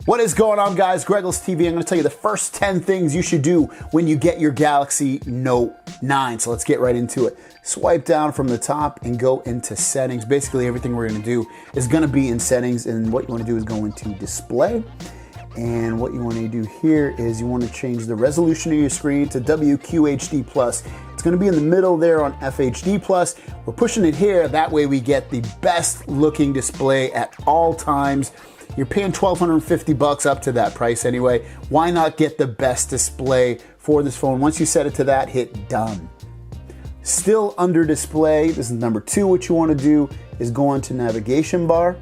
What is going on, guys? GregglesTV. I'm going to tell you the first 10 things you should do when you get your Galaxy Note 9. So let's get right into it. Swipe down from the top and go into settings. Basically, everything we're going to do is going to be in settings, and what you want to do is go into display. And what you want to do here is you want to change the resolution of your screen to wqhd+. It's going to be in the middle there on FHD+. We're pushing it here. That way we get the best looking display at all times. You're paying $1,250 up to that price anyway. Why not get the best display for this phone? Once you set it to that, hit done. Still under display, this is number 2. What you want to do is go into navigation bar,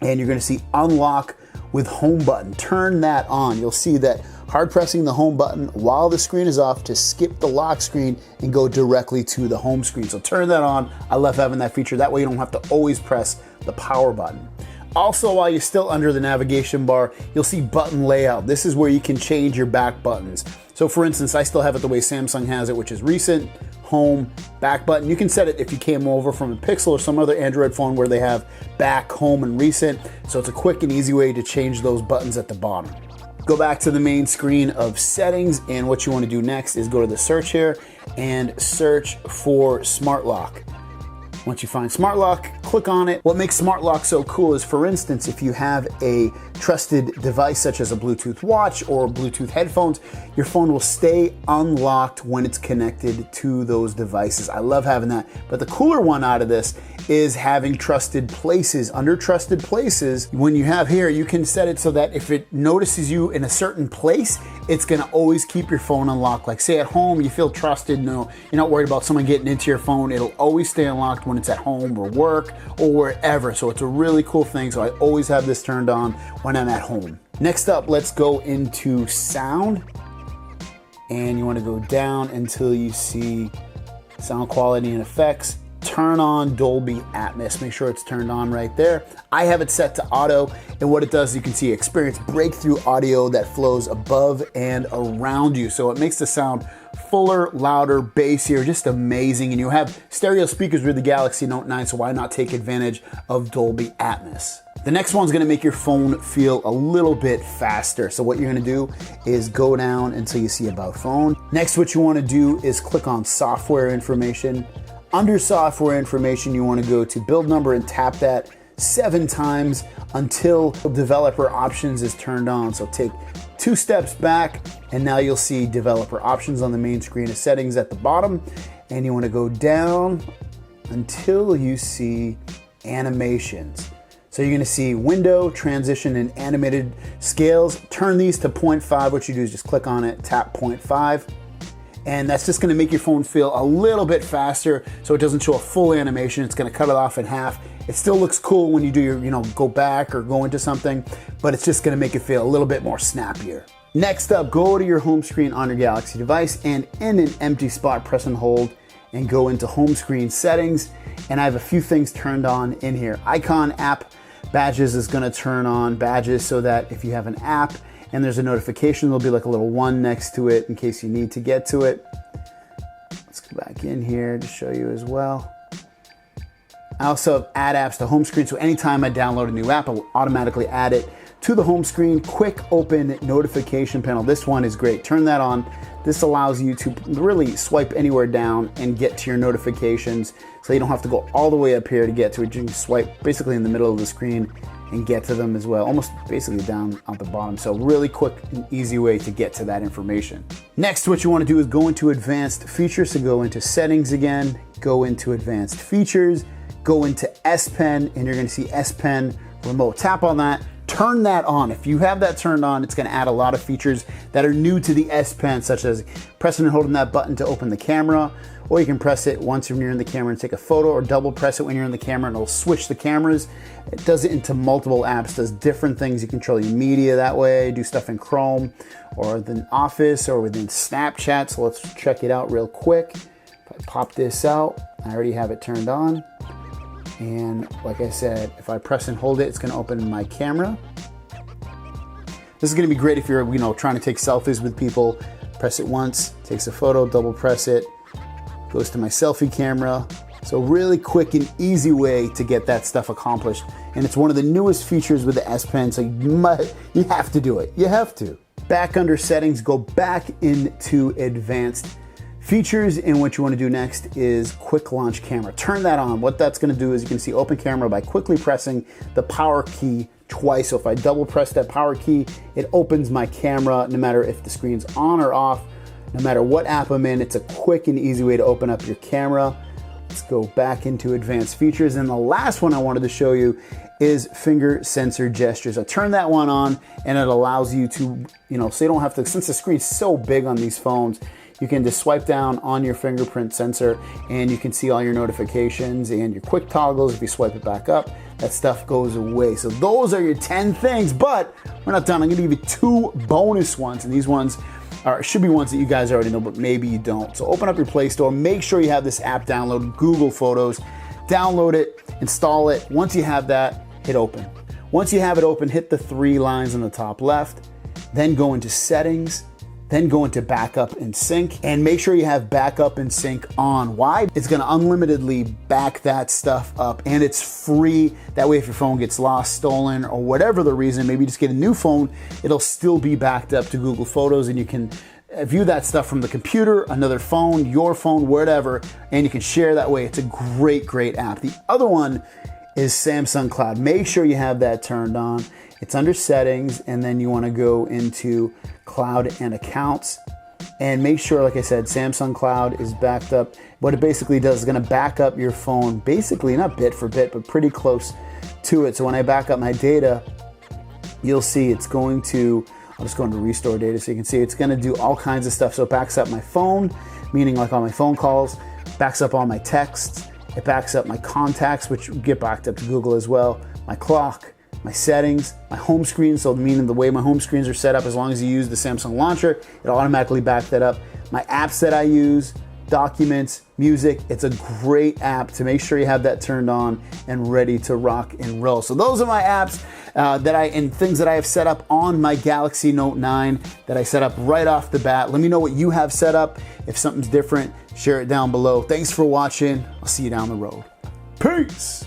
and you're going to see unlock with home button. Turn that on. You'll see that hard pressing the home button while the screen is off to skip the lock screen and go directly to the home screen. So turn that on. I love having that feature. That way you don't have to always press the power button. Also, while you're still under the navigation bar, you'll see button layout. This is where you can change your back buttons. So for instance, I still have it the way Samsung has it, which is recent, home, back button. You can set it if you came over from a Pixel or some other Android phone where they have back, home, and recent. So it's a quick and easy way to change those buttons at the bottom. Go back to the main screen of settings, and what you want to do next is go to the search here and search for Smart Lock. Once you find Smart Lock, click on it. What makes Smart Lock so cool is, for instance, if you have a trusted device such as a Bluetooth watch or Bluetooth headphones, your phone will stay unlocked when it's connected to those devices. I love having that. But the cooler one out of this is having trusted places. Under trusted places, when you have here, you can set it so that if it notices you in a certain place, it's gonna always keep your phone unlocked. Like say at home, you feel trusted, no, you're not worried about someone getting into your phone. It'll always stay unlocked when it's at home or work or wherever. So it's a really cool thing. So I always have this turned on when I'm at home. Next up, let's go into sound. And you wanna go down until you see sound quality and effects. Turn on Dolby Atmos. Make sure it's turned on right there. I have it set to auto, and what it does, you can see, experience breakthrough audio that flows above and around you. So it makes the sound fuller, louder, bassier, just amazing. And you have stereo speakers with the Galaxy Note 9, so why not take advantage of Dolby Atmos? The next one's gonna make your phone feel a little bit faster. So what you're gonna do is go down until you see About Phone. Next, what you wanna do is click on Software Information. Under software information, you want to go to build number and tap that 7 times until developer options is turned on. So take 2 steps back, and now you'll see developer options on the main screen of settings at the bottom. And you want to go down until you see animations. So you're going to see window, transition, and animated scales. Turn these to 0.5. What you do is just click on it, tap 0.5. And that's just gonna make your phone feel a little bit faster so it doesn't show a full animation. It's gonna cut it off in half. It still looks cool when you do your, go back or go into something, but it's just gonna make it feel a little bit more snappier. Next up, go to your home screen on your Galaxy device, and in an empty spot, press and hold and go into home screen settings. And I have a few things turned on in here. Icon app badges is gonna turn on badges so that if you have an app and there's a notification, there'll be like a little 1 next to it in case you need to get to it. Let's go back in here to show you as well. I also have add apps to home screen, so anytime I download a new app, I will automatically add it to the home screen. Quick open notification panel. This one is great. Turn that on. This allows you to really swipe anywhere down and get to your notifications, so you don't have to go all the way up here to get to it. You can swipe basically in the middle of the screen and get to them as well, almost basically down at the bottom. So really quick and easy way to get to that information. Next, what you want to do is go into advanced features. So go into settings again, go into advanced features, go into S Pen, and you're going to see S Pen remote. Tap on that, turn that on. If you have that turned on, it's going to add a lot of features that are new to the S Pen, such as pressing and holding that button to open the camera, or you can press it once when you're in the camera and take a photo, or double press it when you're in the camera and it'll switch the cameras. It does it into multiple apps, does different things. You control your media that way, do stuff in Chrome or within Office or within Snapchat. So let's check it out real quick. If I pop this out, I already have it turned on. And like I said, if I press and hold it, it's gonna open my camera. This is gonna be great if you're trying to take selfies with people. Press it once, takes a photo, double press it, goes to my selfie camera. So really quick and easy way to get that stuff accomplished and it's one of the newest features with the S Pen, so you have to do it. You have to. Back under settings, go back into advanced features, and what you want to do next is quick launch camera. Turn that on. What that's going to do is you can see open camera by quickly pressing the power key twice. So if I double press that power key, it opens my camera no matter if the screen's on or off, no matter what app I'm in. It's a quick and easy way to open up your camera. Let's go back into advanced features. And the last one I wanted to show you is finger sensor gestures. I turn that one on and it allows you to, so you don't have to, since the screen's so big on these phones, you can just swipe down on your fingerprint sensor and you can see all your notifications and your quick toggles. If you swipe it back up, that stuff goes away. So those are your 10 things, but we're not done. I'm gonna give you 2 bonus ones, and these ones should be ones that you guys already know, but maybe you don't. So open up your Play Store, make sure you have this app downloaded, Google Photos, download it, install it. Once you have that, hit open. Once you have it open, hit the 3 lines on the top left, then go into settings, then go into backup and sync, and make sure you have backup and sync on. Why? It's gonna unlimitedly back that stuff up, and it's free. That way if your phone gets lost, stolen, or whatever the reason, maybe you just get a new phone, it'll still be backed up to Google Photos, and you can view that stuff from the computer, another phone, your phone, whatever, and you can share that way. It's a great, great app. The other one is Samsung Cloud. Make sure you have that turned on. It's under settings, and then you want to go into cloud and accounts, and make sure, like I said, Samsung Cloud is backed up. What it basically does is going to back up your phone, basically not bit for bit, but pretty close to it. So when I back up my data, you'll see it's going to, I'll just go into restore data so you can see it's going to do all kinds of stuff. So it backs up my phone, meaning like all my phone calls, backs up all my texts, it backs up my contacts, which get backed up to Google as well, my clock, my settings, my home screen, so meaning the way my home screens are set up, as long as you use the Samsung launcher, it'll automatically back that up. My apps that I use, documents, music, it's a great app to make sure you have that turned on and ready to rock and roll. So those are my apps and things that I have set up on my Galaxy Note 9 that I set up right off the bat. Let me know what you have set up. If something's different, share it down below. Thanks for watching. I'll see you down the road. Peace.